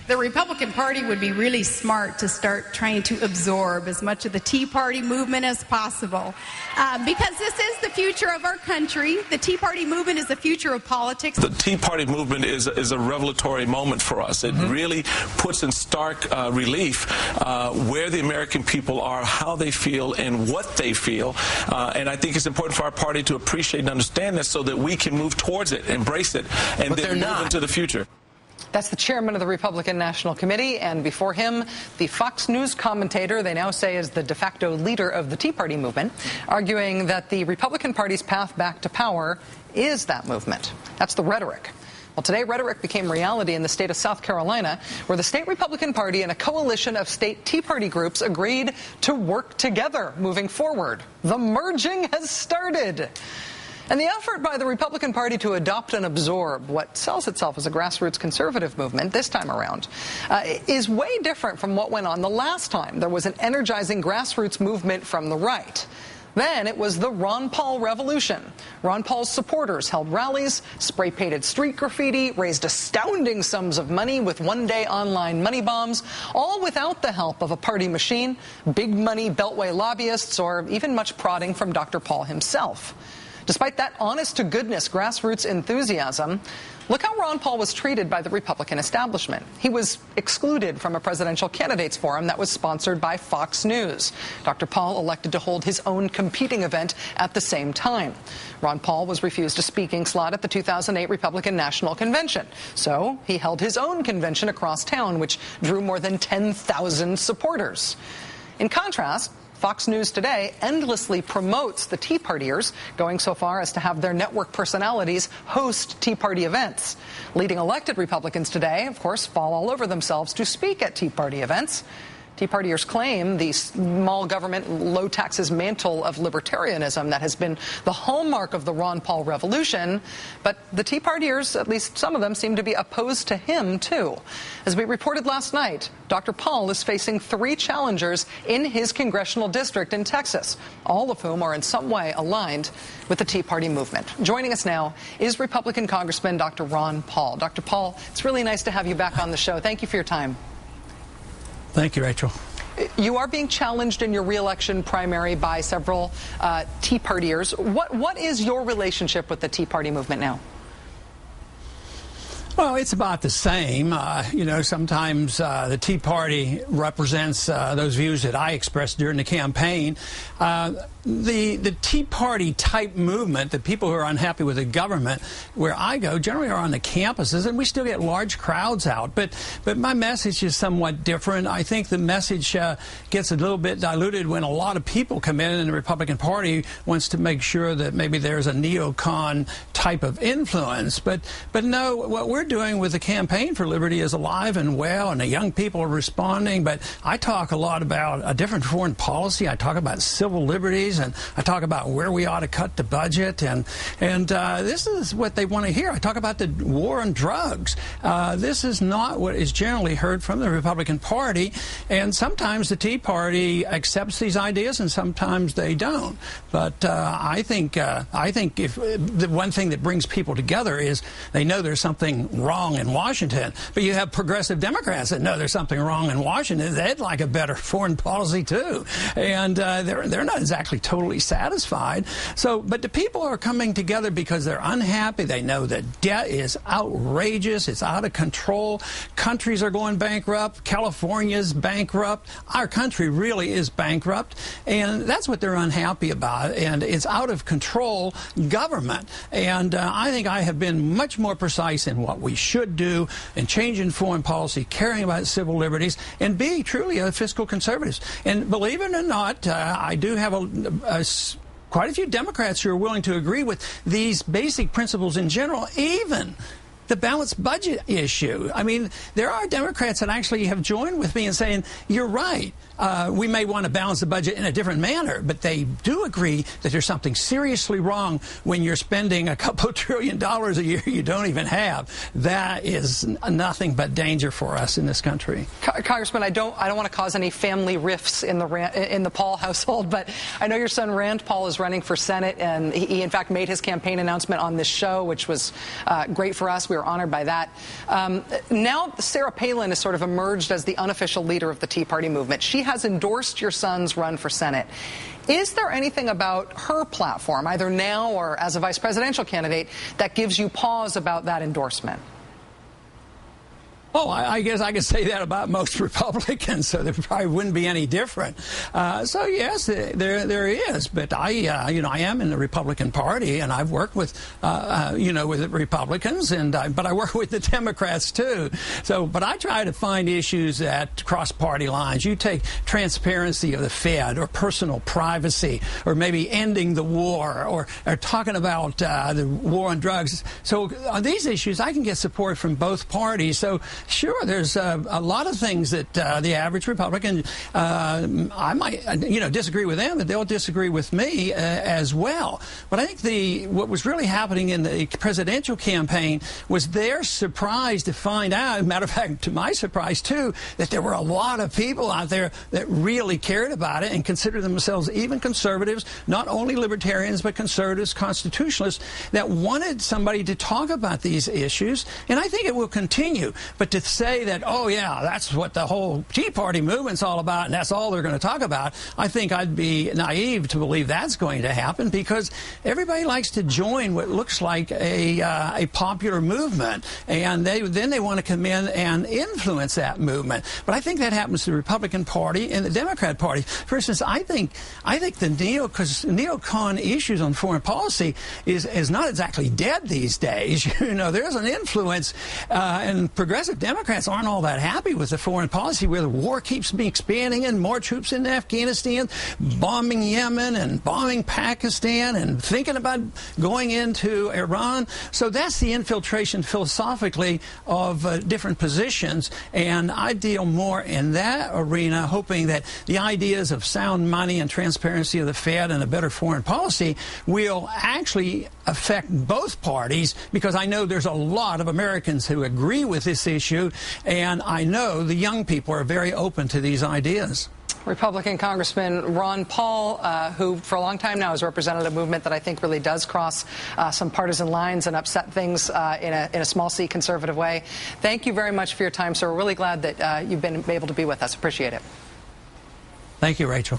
The Republican Party would be really smart to start trying to absorb as much of the Tea Party movement as possible. Because this is the future of our country. The Tea Party movement is the future of politics. The Tea Party movement is a revelatory moment for us. It really puts in stark relief where the American people are, how they feel, and what they feel. And I think it's important for our party to appreciate and understand this so that we can move towards it, embrace it, and then move into the future. That's the chairman of the Republican National Committee, and before him, the Fox News commentator they now say is the de facto leader of the Tea Party movement, arguing that the Republican Party's path back to power is that movement. That's the rhetoric. Well, today, rhetoric became reality in the state of South Carolina, where the state Republican Party and a coalition of state Tea Party groups agreed to work together moving forward. The merging has started. And the effort by the Republican Party to adopt and absorb what sells itself as a grassroots conservative movement this time around is way different from what went on the last time there was an energizing grassroots movement from the right. Then it was the Ron Paul revolution. Ron Paul's supporters held rallies, spray-painted street graffiti, raised astounding sums of money with one-day online money bombs, all without the help of a party machine, big money Beltway lobbyists, or even much prodding from Dr. Paul himself. Despite that honest-to-goodness grassroots enthusiasm, look how Ron Paul was treated by the Republican establishment. He was excluded from a presidential candidates forum that was sponsored by Fox News. Dr. Paul elected to hold his own competing event at the same time. Ron Paul was refused a speaking slot at the 2008 Republican National Convention. So he held his own convention across town, which drew more than 10,000 supporters. In contrast, Fox News today endlessly promotes the Tea Partiers, going so far as to have their network personalities host Tea Party events. Leading elected Republicans today, of course, fall all over themselves to speak at Tea Party events. Tea Partiers claim the small government, low taxes mantle of libertarianism that has been the hallmark of the Ron Paul revolution. But the Tea Partiers, at least some of them, seem to be opposed to him, too. As we reported last night, Dr. Paul is facing 3 challengers in his congressional district in Texas, all of whom are in some way aligned with the Tea Party movement. Joining us now is Republican Congressman Dr. Ron Paul. Dr. Paul, it's really nice to have you back on the show. Thank you for your time. Thank you, Rachel. You are being challenged in your re-election primary by several Tea Partiers. What is your relationship with the Tea Party movement now? Well, it's about the same. You know, sometimes the Tea Party represents those views that I expressed during the campaign. The Tea Party type movement, the people who are unhappy with the government, where I go, generally are on the campuses, and we still get large crowds out. But my message is somewhat different. I think the message gets a little bit diluted when a lot of people come in, and the Republican Party wants to make sure that maybe there's a neocon type of influence. But no, what we're doing with the Campaign for Liberty is alive and well, and the young people are responding. But I talk a lot about a different foreign policy. I talk about civil liberties, and I talk about where we ought to cut the budget, and this is what they want to hear. I talk about the war on drugs. This is not what is generally heard from the Republican Party, and sometimes the Tea Party accepts these ideas, and sometimes they don't. But I think if the one thing that brings people together is they know there's something wrong in Washington. But you have progressive Democrats that know there's something wrong in Washington. They'd like a better foreign policy too, and they're not exactly totally satisfied. So, but the people are coming together because they're unhappy. They know that debt is outrageous. It's out of control. Countries are going bankrupt. California's bankrupt. Our country really is bankrupt, and that's what they're unhappy about. And it's out of control government. And I think I have been much more precise in what we should do in changing foreign policy, caring about civil liberties, and be truly a fiscal conservative. And believe it or not, I do have quite a few Democrats who are willing to agree with these basic principles in general, even the balanced budget issue. I mean, there are Democrats that actually have joined with me in saying, you're right. we may want to balance the budget in a different manner, but they do agree that there's something seriously wrong when you're spending a couple $1 trillion a year you don't even have. That is nothing but danger for us in this country. Congressman, I don't want to cause any family rifts in the Paul household, but I know your son Rand Paul is running for Senate, and he in fact made his campaign announcement on this show, which was great for us. We were honored by that. Now Sarah Palin has sort of emerged as the unofficial leader of the Tea Party movement. She has endorsed your son's run for Senate. Is there anything about her platform, either now or as a vice presidential candidate, that gives you pause about that endorsement? Oh, I guess I could say that about most Republicans, so there probably wouldn't be any different. So yes, there is, but I am in the Republican Party, and I've worked with, with the Republicans, but I work with the Democrats too. So, but I try to find issues that cross party lines. You take transparency of the Fed, or personal privacy, or maybe ending the war, or talking about the war on drugs. So on these issues, I can get support from both parties. So. Sure, there's a lot of things that the average Republican, I might, disagree with them, but they'll disagree with me as well. But I think what was really happening in the presidential campaign was they're surprised to find out, matter of fact, to my surprise too, that there were a lot of people out there that really cared about it and considered themselves even conservatives, not only libertarians, but conservatives, constitutionalists, that wanted somebody to talk about these issues. And I think it will continue. But to say that, oh, yeah, that's what the whole Tea Party movement's all about, and that's all they're going to talk about, I think I'd be naive to believe that's going to happen, because everybody likes to join what looks like a popular movement, and then they want to come in and influence that movement. But I think that happens to the Republican Party and the Democrat Party. For instance, I think the neocon issues on foreign policy is not exactly dead these days. There's an influence, and progressive Democrats aren't all that happy with the foreign policy, where the war keeps expanding and more troops in Afghanistan, bombing Yemen and bombing Pakistan and thinking about going into Iran. So that's the infiltration philosophically of different positions, and I deal more in that arena, hoping that the ideas of sound money and transparency of the Fed and a better foreign policy will actually affect both parties, because I know there's a lot of Americans who agree with this issue, and I know the young people are very open to these ideas. Republican Congressman Ron Paul, who for a long time now has represented a movement that I think really does cross some partisan lines and upset things in a small C conservative way. Thank you very much for your time, sir. We're really glad that you've been able to be with us. Appreciate it. Thank you, Rachel.